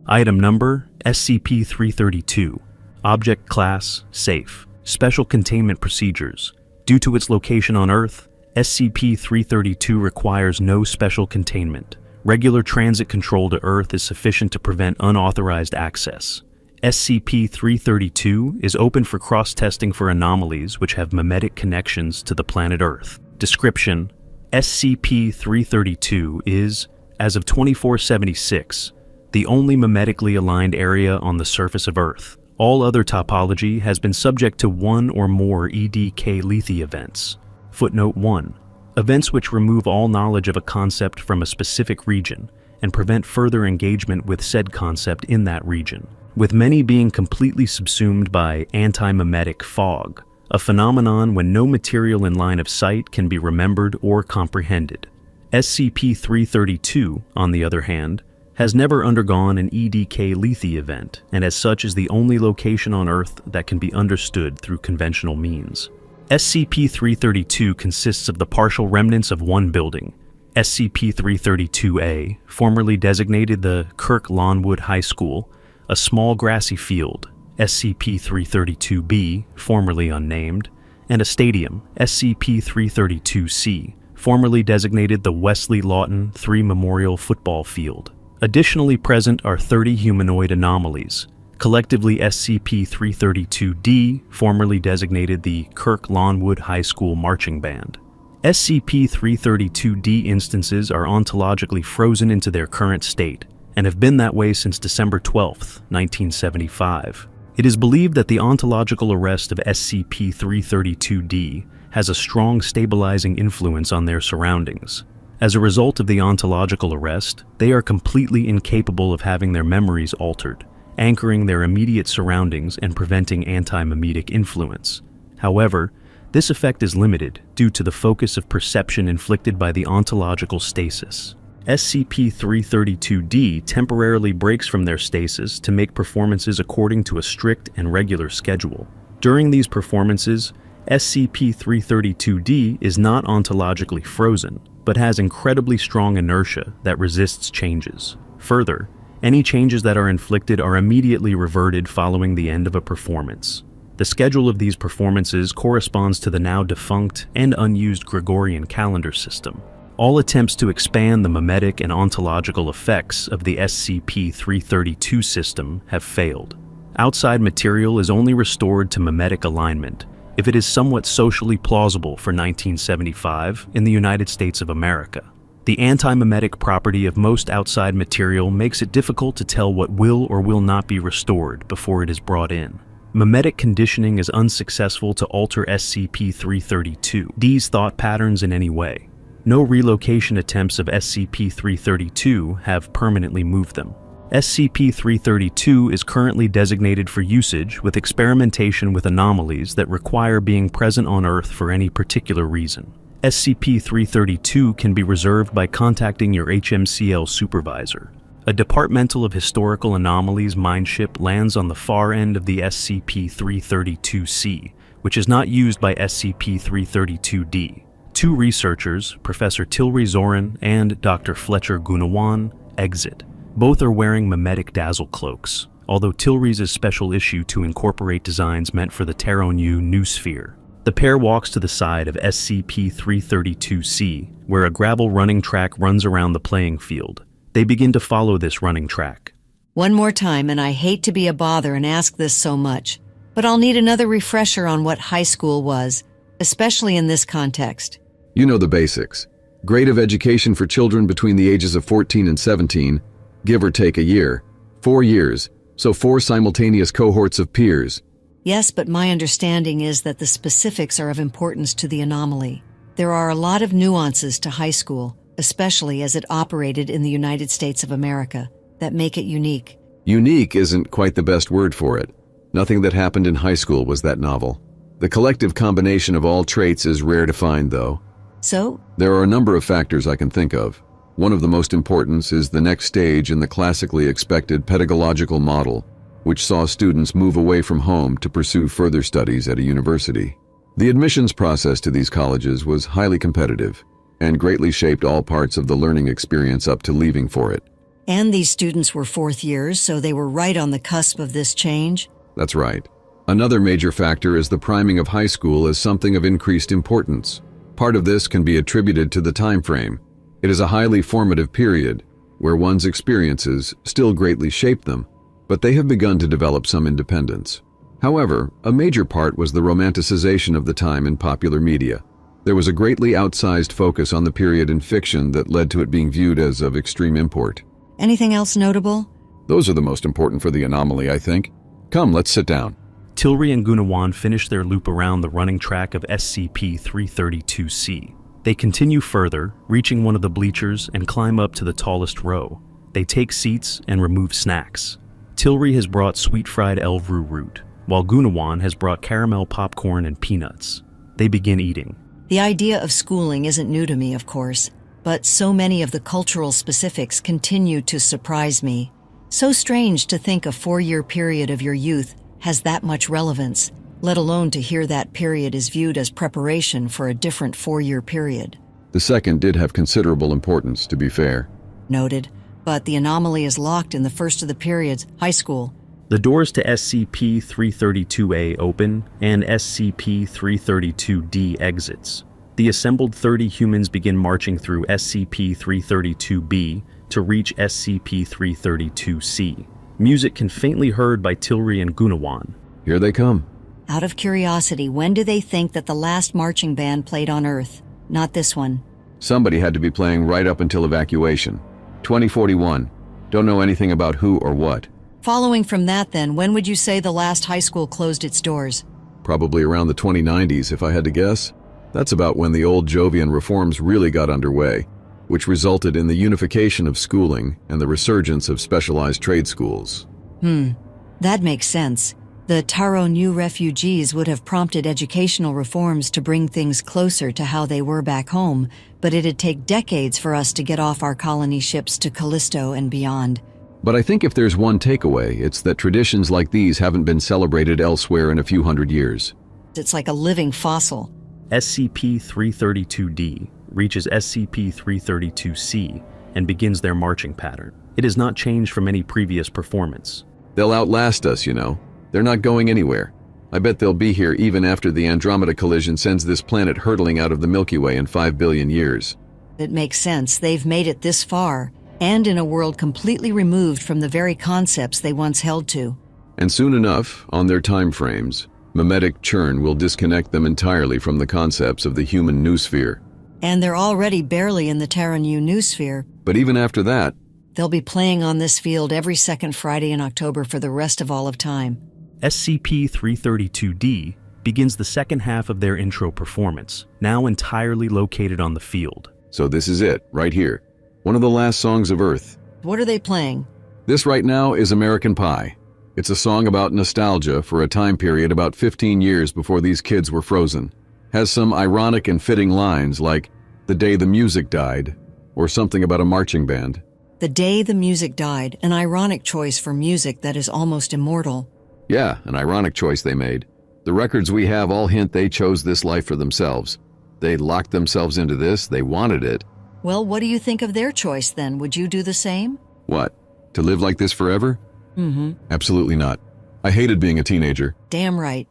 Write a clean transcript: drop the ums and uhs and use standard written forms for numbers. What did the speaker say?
Item Number SCP-332. Object Class Safe. Special Containment Procedures. Due to its location on Earth, SCP-332 requires no special containment. Regular transit control to Earth is sufficient to prevent unauthorized access. SCP-332 is open for cross-testing for anomalies which have memetic connections to the planet Earth. Description: SCP-332 is, as of 2476, the only memetically aligned area on the surface of Earth. All other topology has been subject to one or more EDK lethe events. Footnote 1. Events which remove all knowledge of a concept from a specific region and prevent further engagement with said concept in that region, with many being completely subsumed by anti-memetic fog, a phenomenon when no material in line of sight can be remembered or comprehended. SCP-332, on the other hand, has never undergone an EDK lethe event, and as such is the only location on Earth that can be understood through conventional means. SCP-332 consists of the partial remnants of one building, SCP-332-A, formerly designated the Kirk Lonwood High School, a small grassy field, SCP-332-B, formerly unnamed, and a stadium, SCP-332-C, formerly designated the Wesley Lawton III Memorial Football Field. Additionally present are 30 humanoid anomalies, collectively SCP-332-D, formerly designated the Kirk Lonwood High School Marching Band. SCP-332-D instances are ontologically frozen into their current state, and have been that way since December 12, 1975. It is believed that the ontological arrest of SCP-332-D has a strong stabilizing influence on their surroundings. As a result of the ontological arrest, they are completely incapable of having their memories altered, anchoring their immediate surroundings and preventing anti-memetic influence. However, this effect is limited due to the focus of perception inflicted by the ontological stasis. SCP-332-D temporarily breaks from their stasis to make performances according to a strict and regular schedule. During these performances, SCP-332-D is not ontologically frozen, but has incredibly strong inertia that resists changes. Further, any changes that are inflicted are immediately reverted following the end of a performance. The schedule of these performances corresponds to the now defunct and unused Gregorian calendar system. All attempts to expand the memetic and ontological effects of the SCP-332 system have failed. Outside material is only restored to memetic alignment if it is somewhat socially plausible for 1975 in the United States of America. The anti-memetic property of most outside material makes it difficult to tell what will or will not be restored before it is brought in. Memetic conditioning is unsuccessful to alter SCP-332-D's thought patterns in any way. No relocation attempts of SCP-332 have permanently moved them. SCP-332 is currently designated for usage with experimentation with anomalies that require being present on Earth for any particular reason. SCP-332 can be reserved by contacting your HMCL supervisor. A Departmental of Historical Anomalies mineship lands on the far end of the SCP-332-C, which is not used by SCP-332-D. Two researchers, Professor Tilry Zorin and Dr. Fletcher Gunawan, exit. Both are wearing memetic dazzle cloaks, although Tilry's is special issue to incorporate designs meant for the Teronu Noosphere. The pair walks to the side of SCP-332-C, where a gravel running track runs around the playing field. They begin to follow this running track. One more time, and I hate to be a bother and ask this so much, but I'll need another refresher on what high school was, especially in this context. You know the basics. Grade of education for children between the ages of 14 and 17, give or take a year. 4 years, so 4 simultaneous cohorts of peers. Yes, but my understanding is that the specifics are of importance to the anomaly. There are a lot of nuances to high school, especially as it operated in the United States of America, that make it unique. Unique isn't quite the best word for it. Nothing that happened in high school was that novel. The collective combination of all traits is rare to find, though. So? There are a number of factors I can think of. One of the most important is the next stage in the classically expected pedagogical model, which saw students move away from home to pursue further studies at a university. The admissions process to these colleges was highly competitive and greatly shaped all parts of the learning experience up to leaving for it. And these students were fourth years, so they were right on the cusp of this change? That's right. Another major factor is the priming of high school as something of increased importance. Part of this can be attributed to the time frame. It is a highly formative period, where one's experiences still greatly shape them, but they have begun to develop some independence. However, a major part was the romanticization of the time in popular media. There was a greatly outsized focus on the period in fiction that led to it being viewed as of extreme import. Anything else notable? Those are the most important for the anomaly, I think. Come, let's sit down. Tilry and Gunawan finish their loop around the running track of SCP-332-C. They continue further, reaching one of the bleachers and climb up to the tallest row. They take seats and remove snacks. Tilry has brought sweet fried elvru root, while Gunawan has brought caramel popcorn and peanuts. They begin eating. The idea of schooling isn't new to me, of course, but so many of the cultural specifics continue to surprise me. So strange to think a 4-year period of your youth has that much relevance, let alone to hear that period is viewed as preparation for a different 4-year period. The second did have considerable importance, to be fair. Noted, but the anomaly is locked in the first of the periods, high school. The doors to SCP-332-A open and SCP-332-D exits. The assembled 30 humans begin marching through SCP-332-B to reach SCP-332-C. Music can faintly heard by Tilry and Gunawan. Here they come. Out of curiosity, when do they think that the last marching band played on Earth? Not this one. Somebody had to be playing right up until evacuation. 2041. Don't know anything about who or what. Following from that then, when would you say the last high school closed its doors? Probably around the 2090s, if I had to guess. That's about when the old Jovian reforms really got underway, which resulted in the unification of schooling and the resurgence of specialized trade schools. That makes sense. The Taro New refugees would have prompted educational reforms to bring things closer to how they were back home, but it'd take decades for us to get off our colony ships to Callisto and beyond. But I think if there's one takeaway, it's that traditions like these haven't been celebrated elsewhere in a few hundred years. It's like a living fossil. SCP-332-D reaches SCP-332-C and begins their marching pattern. It has not changed from any previous performance. They'll outlast us, you know. They're not going anywhere. I bet they'll be here even after the Andromeda collision sends this planet hurtling out of the Milky Way in 5 billion years. It makes sense. They've made it this far, and in a world completely removed from the very concepts they once held to. And soon enough, on their time frames, mimetic churn will disconnect them entirely from the concepts of the human noosphere. And they're already barely in the Terran U noosphere. But even after that, They'll be playing on this field every second Friday in October for the rest of all of time. SCP-332-D begins the second half of their intro performance, now entirely located on the field. so this is it, right here. One of the last songs of Earth. What are they playing? This right now is American Pie. It's a song about nostalgia for a time period about 15 years before these kids were frozen. Has some ironic and fitting lines like, "The day the music died," or something about a marching band. The Day the Music Died, an ironic choice for music that is almost immortal. Yeah, an ironic choice they made. The records we have all hint they chose this life for themselves. They locked themselves into this, they wanted it. Well, what do you think of their choice then? Would you do the same? What? To live like this forever? Absolutely not. I hated being a teenager. Damn right.